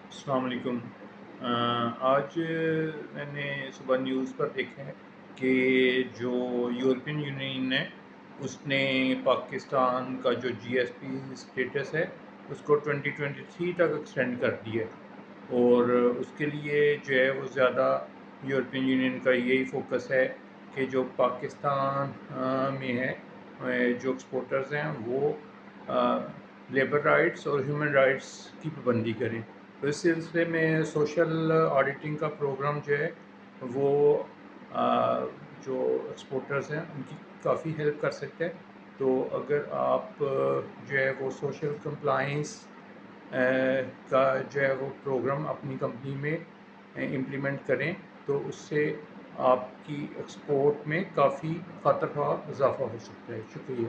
السلام علیکم۔ آج میں نے صبح نیوز پر دیکھا ہے کہ جو یورپین یونین ہے اس نے پاکستان کا جو جی ایس پی اسٹیٹس ہے اس کو 2023 تک ایکسٹینڈ کر دیا ہے، اور اس کے لیے جو ہے وہ زیادہ یورپین یونین کا یہی فوکس ہے کہ جو پاکستان میں ہے جو ایکسپورٹرز ہیں وہ لیبر رائٹس اور ہیومن رائٹس کی پابندی کریں۔ تو اس سلسلے میں سوشل آڈیٹنگ کا پروگرام جو ہے وہ جو ایکسپورٹرز ہیں ان کی کافی ہیلپ کر سکتے ہیں۔ تو اگر آپ جو ہے وہ سوشل کمپلائنس کا جو ہے وہ پروگرام اپنی کمپنی میں امپلیمنٹ کریں تو اس سے آپ کی ایکسپورٹ میں کافی خاطر خواہ اضافہ ہو سکتا ہے۔ شکریہ۔